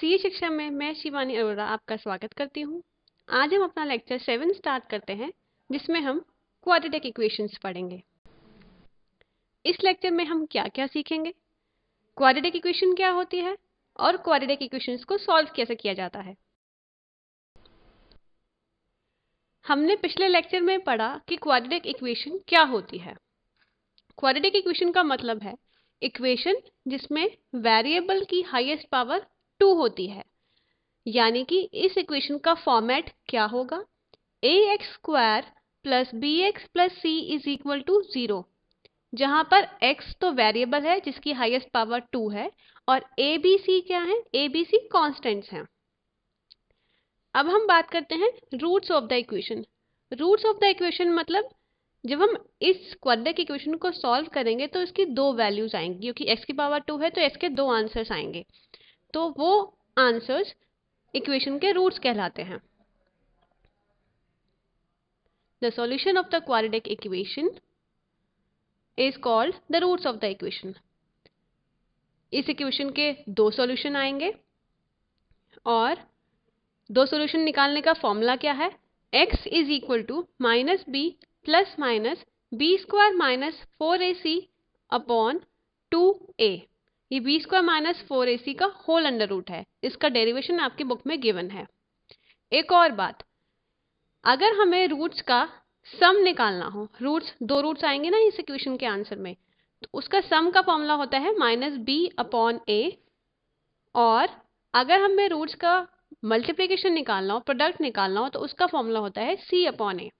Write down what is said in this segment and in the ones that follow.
CA शिक्षा में मैं शिवानी अरोड़ा आपका स्वागत करती हूँ। आज हम अपना लेक्चर 7 स्टार्ट करते हैं, जिसमें हम क्वाड्रेटिक इक्वेशंस पढ़ेंगे। इस लेक्चर में हम क्या क्या सीखेंगे, क्वाड्रेटिक इक्वेशन क्या होती है और क्वाड्रेटिक इक्वेशंस को सॉल्व कैसे किया जाता है। हमने पिछले लेक्चर में पढ़ा कि क्वाड्रेटिक इक्वेशन क्या होती है। क्वाड्रेटिक इक्वेशन का मतलब है इक्वेशन जिसमें वेरिएबल की हाईएस्ट पावर 2 होती है, यानी कि इस इक्वेशन का फॉर्मेट क्या होगा, ax² plus bx plus c is equal to 0, जहां पर x तो वेरिएबल है जिसकी हाईएस्ट पावर 2 है और abc क्या है, abc कॉन्स्टेंट्स हैं। अब हम बात करते हैं roots of the equation. Roots of the equation मतलब जब हम इस क्वाड्रेटिक इक्वेशन को सॉल्व करेंगे तो इसकी दो वैल्यूज आएंगी, क्योंकि x की पावर 2 है तो x के दो आंसर्स आएंगे, तो वो आंसर्स इक्वेशन के रूट्स कहलाते हैं। The solution of the quadratic equation is called the roots of the equation. इस इक्वेशन के दो सॉल्यूशन आएंगे और दो सॉल्यूशन निकालने का फॉर्मूला क्या है, x is equal to minus b plus minus b square minus 4ac upon 2a। ये बी स्क्वायर माइनस 4ac का होल अंडर रूट है, इसका डेरिवेशन आपकी बुक में गिवन है। एक और बात, अगर हमें रूट्स का सम निकालना हो, रूट्स दो रूट्स आएंगे ना इस इक्वेशन के आंसर में, तो उसका सम का फॉर्मूला होता है माइनस बी अपॉन ए, और अगर हमें रूट्स का मल्टीप्लिकेशन निकालना हो, प्रोडक्ट निकालना हो, तो उसका फॉर्मूला होता है सी अपॉन ए।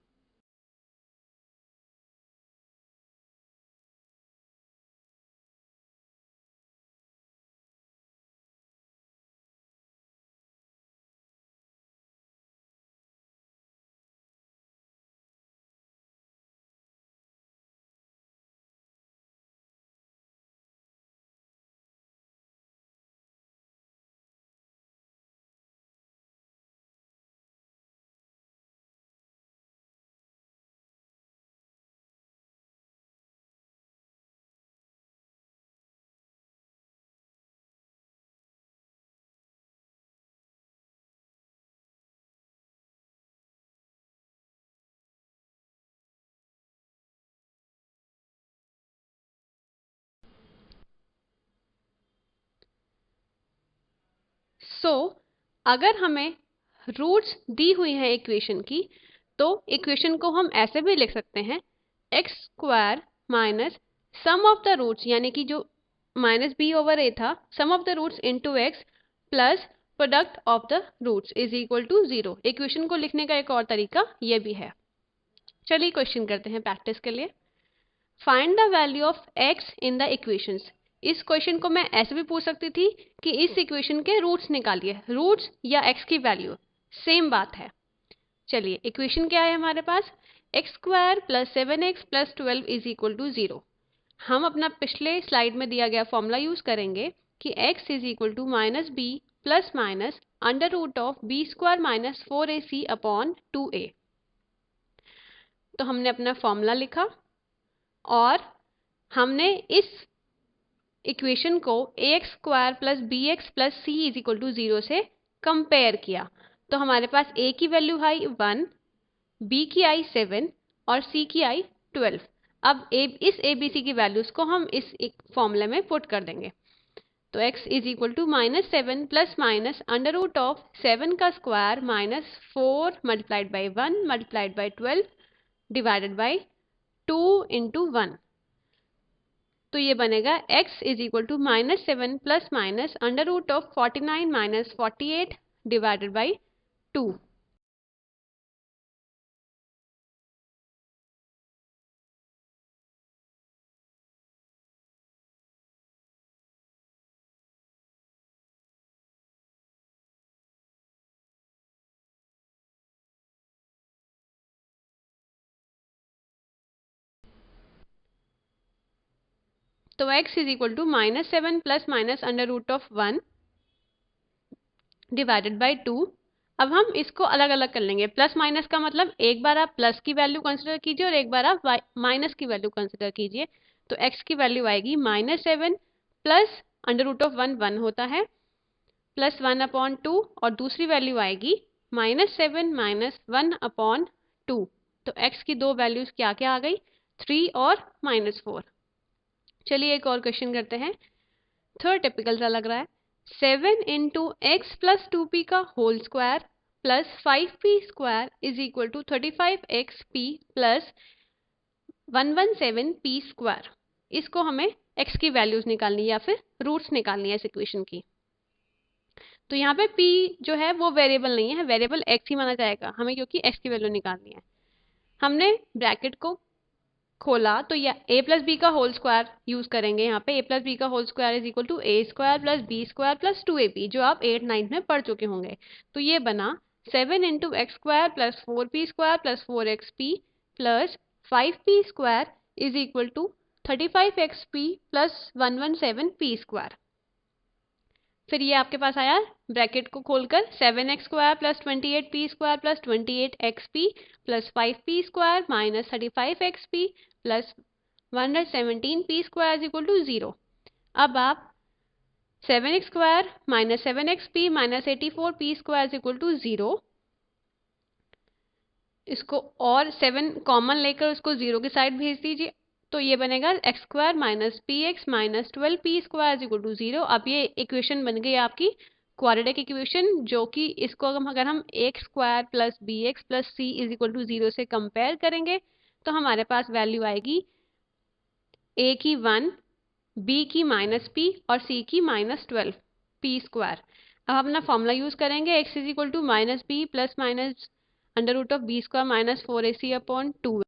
अगर हमें रूट्स दी हुई हैं इक्वेशन की, तो इक्वेशन को हम ऐसे भी लिख सकते हैं, x square minus sum of the roots, यानी कि जो माइनस बी ओवर ए था, sum of the roots into x plus product of the roots is equal to 0। Equation को लिखने का एक और तरीका ये भी है। चलिए क्वेश्चन करते हैं प्रैक्टिस के लिए। Find the value of x in the equations. इस क्वेश्चन को मैं ऐसे भी पूछ सकती थी कि इस इक्वेशन के रूट्स निकालिए, रूट्स या एक्स की वैल्यू सेम बात है। चलिए इक्वेशन क्या है हमारे पास, x square plus 7x plus 12 is equal to 0। हम अपना पिछले स्लाइड में दिया गया फॉर्मूला यूज करेंगे कि x is equal to minus b plus minus under root of b square minus 4ac upon 2a। तो हमने अपना फॉर्मूला लिखा और हमने इस इक्वेशन को ax square plus bx plus c is equal to 0 से कंपेयर किया। तो हमारे पास a की वैल्यू आई 1, b की आई 7 और c की आई 12। अब इस abc की वैल्यूज को हम इस एक फॉर्मूले में पुट कर देंगे। तो x is equal to minus 7 plus minus under root of 7 का square minus 4 multiplied by 1 multiplied by 12 divided by 2 into 1। तो ये बनेगा x is equal to minus 7 plus minus under root of 49 minus 48 divided by 2। तो x is equal to minus 7 plus minus under root of 1 divided by 2। अब हम इसको अलग अलग कर लेंगे। प्लस माइनस का मतलब एक बार आप प्लस की वैल्यू कंसिडर कीजिए और एक बार आप माइनस की वैल्यू कंसिडर कीजिए। तो x की वैल्यू आएगी minus 7 plus under root of 1 1 होता है, प्लस 1/2 और दूसरी वैल्यू आएगी -7 माइनस 1/2। तो x की दो वैल्यूज क्या क्या आ गई, 3 और -4। चलिए एक और क्वेश्चन करते हैं, थर्ड टिपिकल सा लग रहा है। 7 इंटू एक्स प्लस 2p का whole square plus 5p square is equal to 35xp plus 117p square. इसको हमें x की वैल्यूज निकालनी है या फिर रूट्स निकालनी है इस इक्वेशन की। तो यहाँ पे p जो है वो वेरिएबल नहीं है, वेरिएबल x ही माना जाएगा हमें, क्योंकि x की वैल्यू निकालनी है। हमने ब्रैकेट को खोला तो या a प्लस बी का होल स्क्वायर यूज करेंगे। यहाँ पे a प्लस बी का whole square is equal to a square plus b square plus 2ab, जो आप 8-9 में पढ़ चुके होंगे। तो ये बना 7 into x square plus 4p square plus 4xp plus 5p square is equal to 35xp plus 117p square. फिर ये आपके पास आया ब्रैकेट को खोलकर 7x square plus 28p square plus 28xp plus 5p square minus 35xp plus 117p square is equal to 0। अब आप 7x square minus 7xp minus 84p square is equal to 0, इसको और 7 कॉमन लेकर उसको 0 की साइड भेज दीजिए। तो ये बनेगा x square minus p x minus 12p square is equal to 0। अब ये इक्वेशन बन गई आपकी क्वाड्रेटिक इक्वेशन, जो कि इसको अगर हम x square plus B x plus c is equal to 0 से कंपेयर करेंगे तो हमारे पास वैल्यू आएगी a की 1, b की -p और c की -12p स्क्वायर। अब हम अपना फॉर्मूला यूज करेंगे, x is equal to minus b plus minus under root of b square minus 4ac upon 2।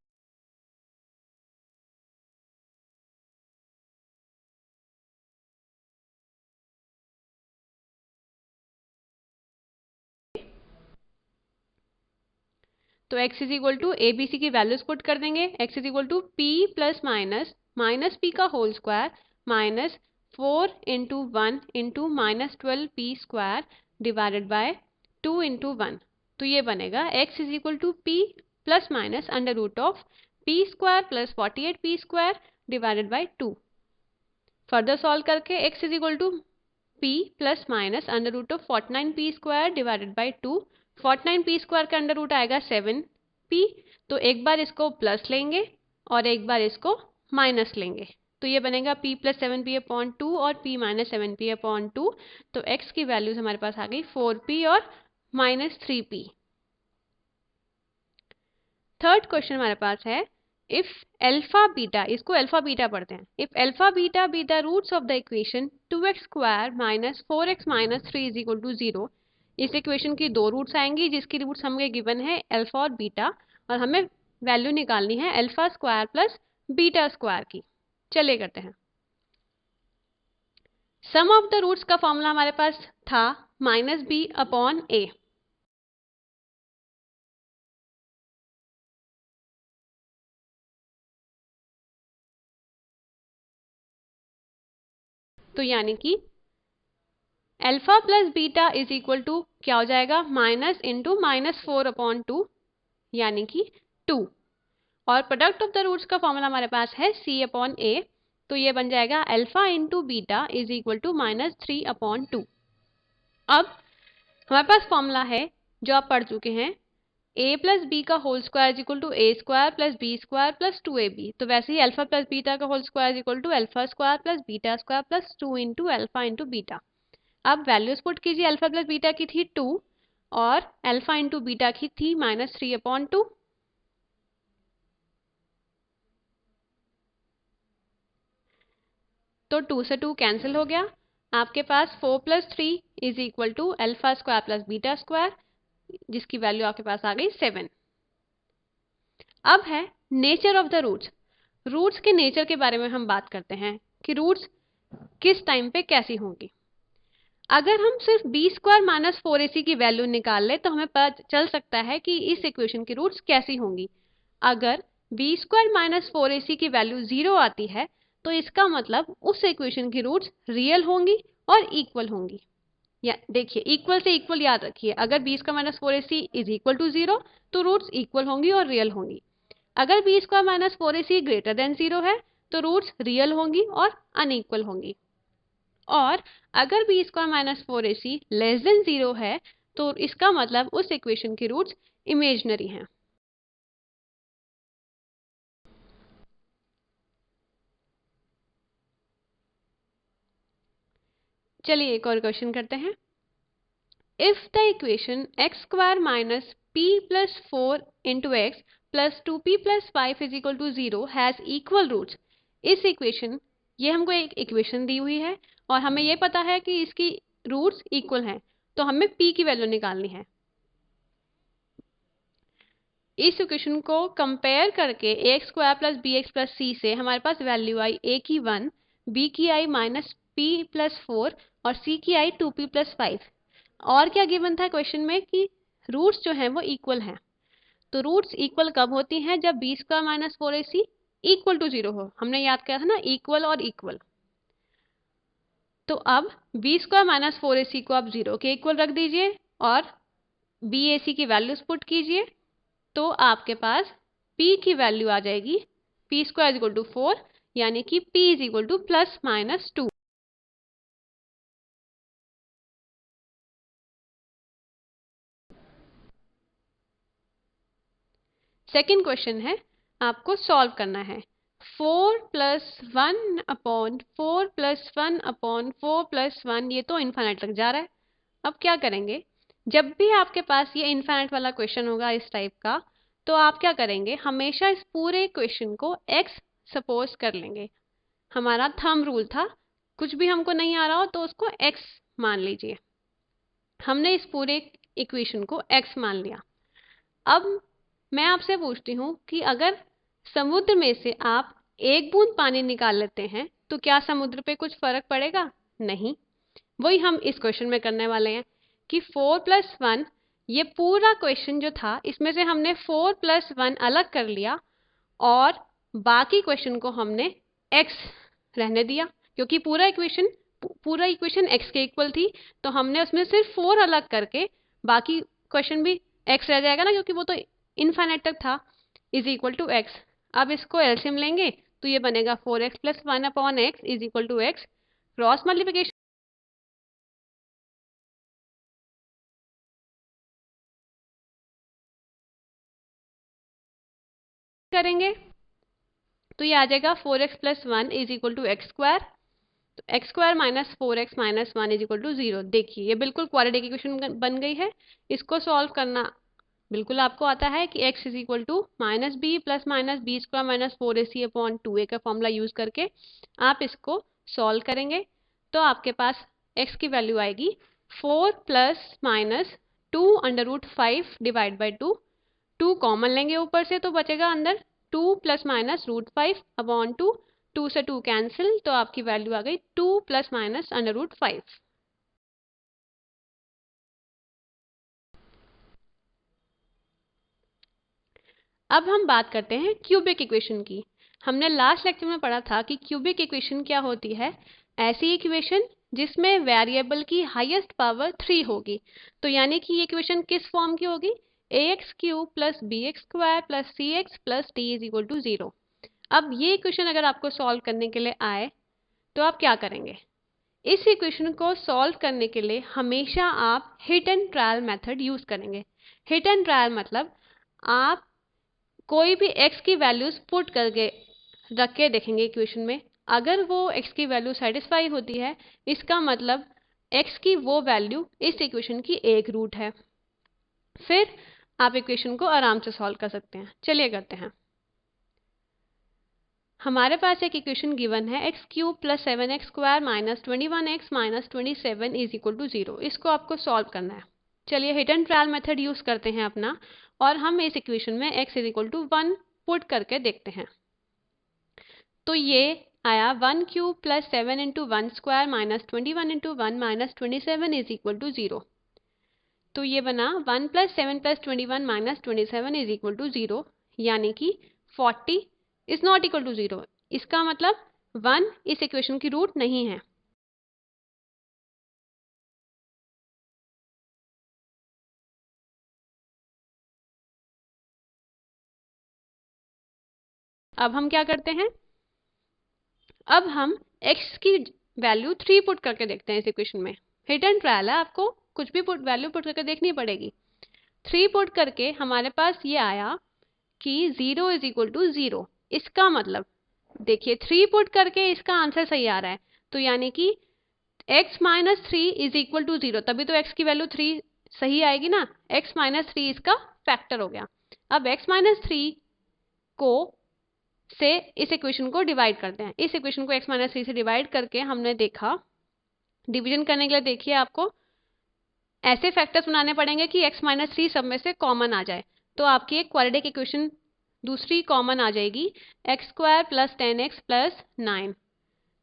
तो x is equal to a b c की वैल्यूज पुट कर देंगे। x is equal to p plus minus p का whole square minus 4 into 1 into minus 12p square divided by 2 into 1। तो ये बनेगा x is equal to p plus minus under root of p square plus 48p square divided by 2। Further solve करके x is equal to p plus minus under root of 49p square divided by 2। 49p square का under root आएगा 7p, तो एक बार इसको plus लेंगे और एक बार इसको माइनस लेंगे। तो ये बनेगा p प्लस 7p अपॉन 2 और p माइनस 7p अपॉन 2। तो x की वैल्यूज हमारे पास आ गई 4p और माइनस 3p। थर्ड क्वेश्चन हमारे पास है, इफ अल्फा बीटा, इसको अल्फा बीटा पढ़ते हैं, if alpha beta be the roots of the equation 2x square minus 4x minus 3 is equal to 0। इस इक्वेशन की दो रूट्स आएंगी जिसकी रूट्स हमें गिवन है अल्फा और बीटा, और हमें वैल्यू निकालनी है alpha square plus beta square की। चलिए करते हैं। सम ऑफ द रूट्स का फॉर्मूला हमारे पास था माइनस बी अपॉन ए। तो यानी कि alpha plus beta is equal to क्या हो जाएगा, माइनस इंटू -4 अपॉन 2 यानी कि 2। और प्रोडक्ट ऑफ द रूट्स का फॉर्मूला हमारे पास है c अपॉन a। तो ये बन जाएगा alpha into beta is equal to -3 upon 2। अब हमारे पास फॉर्मूला है जो आप पढ़ चुके हैं, a प्लस बी का whole square is equal to a square plus b square plus 2ab। तो वैसे ही अल्फा प्लस बीटा का whole square is equal to alpha square plus beta square plus 2 into alpha into beta. अब values put कीजिए, alpha plus beta की थी 2 और alpha into beta की थी -3 अपॉन 2। तो 2 से 2 कैंसिल हो गया, आपके पास 4 plus 3 is equal to alpha square plus beta square, जिसकी वैल्यू आपके पास आ गई 7। अब है nature of the roots. Roots के नेचर के बारे में हम बात करते हैं कि रूट्स किस टाइम पे कैसी होंगी। अगर हम सिर्फ बी स्क्वायर माइनस 4ac की वैल्यू निकाल ले तो हमें पता चल सकता है कि इस इक्वेशन की रूट्स कैसी होंगी। अगर बी स्क्वायर माइनस 4ac की वैल्यू 0 आती है तो इसका मतलब उस इक्वेशन की रूट्स रियल होंगी और इक्वल होंगी। या देखिए, इक्वल से इक्वल याद रखिए, अगर b square minus 4ac is equal to 0 तो रूट्स इक्वल होंगी और रियल होंगी। अगर b square minus 4ac greater than 0 है तो रूट्स रियल होंगी और अनइक्वल होंगी। और अगर b square minus 4ac less than 0 है तो इसका मतलब उस इक्वेशन की रूट्स इमेजनरी हैं। चलिए एक और क्वेश्चन करते हैं। If the equation x square minus p plus 4 into x plus 2p plus 5 is equal to 0 has equal roots. इस इक्वेशन, ये हमको एक इक्वेशन दी हुई है और हमें ये पता है कि इसकी रूट्स इक्वल हैं, तो हमें p की वैल्यू निकालनी है। इस इक्वेशन को कंपेयर करके A x square plus B x plus C से हमारे पास वैल्यू आई ए की 1, बी की आई माइनस पी प्लस 4 और सी की आई 2p प्लस 5। और क्या गिवन था क्वेश्चन में कि रूट्स जो हैं वो इक्वल हैं। तो रूट्स इक्वल कब होती हैं? जब b square minus 4ac equal to 0 हो। हमने याद किया था ना, इक्वल और इक्वल। तो अब बी स्क्वायर माइनस 4ac को आप 0 के इक्वल रख दीजिए और बी ए सी की वैल्यूज पुट कीजिए, तो आपके पास p की वैल्यू आ जाएगी p स्क्वायर इक्वल टू 4, यानी कि p is equal two plus minus 2। Second question है, आपको सॉल्व करना है। 4 plus 1 upon 4 plus 1 upon 4 plus 1, ये तो इन्फाइनाइट तक जा रहा है। अब क्या करेंगे? जब भी आपके पास ये इन्फाइनाइट वाला क्वेश्चन होगा इस टाइप का, तो आप क्या करेंगे? हमेशा इस पूरे क्वेश्चन को x सपोज कर लेंगे। हमारा थंब रूल था, कुछ भी हमको नहीं आ रहा हो तो उसको x मान लीजिए। हमने इस पूरे इक्वेशन को x मान लिया। अब मैं आपसे पूछती हूँ कि अगर समुद्र में से आप एक बूंद पानी निकाल लेते हैं तो क्या समुद्र पे कुछ फर्क पड़ेगा? नहीं। वही हम इस क्वेश्चन में करने वाले हैं कि 4 प्लस 1, ये पूरा क्वेश्चन जो था इसमें से हमने 4 प्लस 1 अलग कर लिया और बाकी क्वेश्चन को हमने x रहने दिया, क्योंकि पूरा इक्वेशन x के इक्वल थी, तो हमने उसमें सिर्फ 4 अलग करके बाकी क्वेश्चन भी x रह जाएगा ना, क्योंकि वो तो इनफाइनाइट तक था, इज इक्वल टू x। अब इसको एलसीएम लेंगे तो ये बनेगा 4x plus 1 upon x is equal to x। Cross multiplication करेंगे तो ये आ जाएगा 4x plus 1 is equal to x square. तो x square minus 4x minus 1 is equal to 0। देखिए ये बिल्कुल क्वाड्रेटिक इक्वेशन बन गई है। इसको सॉल्व करना बिल्कुल आपको आता है कि x is equal to minus b plus minus b square minus 4ac upon 2a का फॉर्मूला यूज करके आप इसको सॉल्व करेंगे तो आपके पास x की वैल्यू आएगी 4 plus minus 2 under root 5 divide by 2। 2 common लेंगे ऊपर से तो बचेगा अंदर 2 प्लस माइनस रूट 5 अपॉन 2। 2 से 2 कैंसिल, तो आपकी वैल्यू आ गई 2 प्लस माइनस अंडर रूट 5। अब हम बात करते हैं क्यूबिक इक्वेशन की। हमने लास्ट लेक्चर में पढ़ा था कि क्यूबिक इक्वेशन क्या होती है? ऐसी इक्वेशन जिसमें वेरिएबल की हाईएस्ट पावर 3 होगी। तो यानी कि ये इक्वेशन किस फॉर्म की होगी? ax cube plus B x square plus c x plus d is equal to 0। अब ये इक्वेशन अगर आपको सॉल्व करने के लिए आए तो आप क्या करेंगे? इस इक्वेशन को सॉल्व करने के लिए हमेशा आप hit and trial method use करेंगे। हिट एंड ट्रायल मतलब आप कोई भी x की वैल्यूज पुट करके रख के देखेंगे इक्वेशन में। अगर वो x की वैल्यू सेटिस्फाई होती है, इसका मतलब x की वो वैल्यू इस इक्वेशन की एक रूट है। फिर आप इक्वेशन को आराम से सॉल्व कर सकते हैं। चलिए करते हैं। हमारे पास एक इक्वेशन गिवन है x cube plus 7x square minus 21x minus 27 is equal to 0। इसको आपको सॉल्व करना है। चलिए hit and trial method use करते हैं अपना, और हम इस इक्वेशन में x is equal to 1 put करके देखते हैं। तो ये आया 1 cube plus 7 into 1 square minus 21 into 1 minus 27 is equal to 0। तो ये बना 1 plus 7 plus 21 minus 27 is equal to 0, यानी कि 40 इज नॉट इक्वल टू 0। इसका मतलब 1 इस इक्वेशन की रूट नहीं है। अब हम क्या करते हैं? अब हम x की वैल्यू 3 पुट करके देखते हैं इस इक्वेशन में। हिट एंड ट्रायल है, आपको कुछ भी वैल्यू पुट करके देखनी पड़ेगी। 3 पुट करके हमारे पास ये आया कि 0 इज इक्वल टू 0। इसका मतलब देखिए 3 पुट करके इसका आंसर सही आ रहा है, तो यानी कि x minus 3 is equal to 0, तभी तो x की वैल्यू 3 सही आएगी ना। x माइनस 3 इसका फैक्टर हो गया। अब x माइनस 3 को से इस इक्वेशन को डिवाइड करते हैं। इस इक्वेशन को x माइनस 3 से डिवाइड करके हमने देखा, डिवीजन करने के लिए देखिए आपको ऐसे फैक्टर्स बनाने पड़ेंगे कि x माइनस 3 सब में से कॉमन आ जाए, तो आपकी एक क्वाड्रेटिक इक्वेशन दूसरी कॉमन आ जाएगी, x square plus 10x plus 9।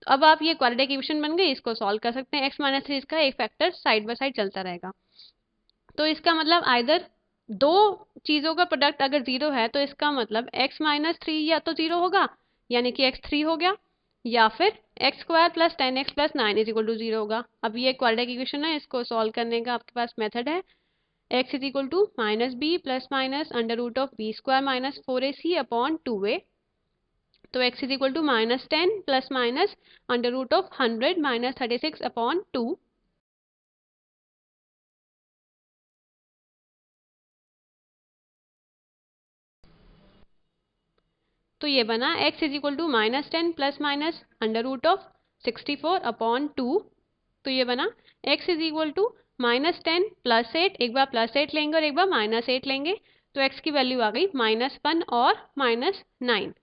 तो अब आप ये क्वाड्रेटिक इक्वेशन बन गई, इसको सॉल्व कर सकते हैं। x माइनस 3 इसका एक फैक्टर साइड बाय साइड चलता रहेगा, तो इसका मतलब आइदर दो चीज़ों का प्रोडक्ट अगर 0 है तो इसका मतलब x माइनस 3 या तो 0 होगा यानी कि x 3 हो गया, या फिर x square plus 10x plus 9 is equal to 0 होगा। अब ये क्वाड्रेटिक इक्वेशन है, इसको सॉल्व करने का आपके पास मेथड है, x is equal to minus b plus minus under root of b square minus 4ac upon 2a। तो x is equal to minus 10 plus minus under root of 100 minus 36 upon 2। तो ये बना x is equal to minus 10 plus minus under root of 64 upon 2। तो ये बना x is equal to minus 10 plus 8, एक बार plus 8 लेंगे और एक बार माइनस 8 लेंगे, तो x की वैल्यू आ गई माइनस 1 और माइनस 9।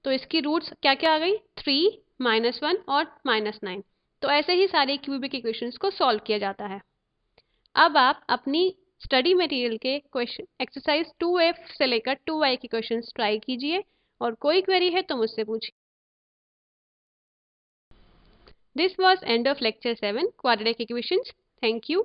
तो इसकी रूट्स क्या क्या आ गई, 3, माइनस 1 और माइनस 9। तो ऐसे ही सारे क्यूबिक इक्वेशंस को सॉल्व किया जाता है। अब आप अपनी स्टडी मटेरियल के क्वेश्चन एक्सरसाइज 2a से लेकर 2y के क्वेश्चंस ट्राई कीजिए, और कोई क्वेरी है तो मुझसे पूछिए। This was end of lecture 7 quadratic equations. Thank you.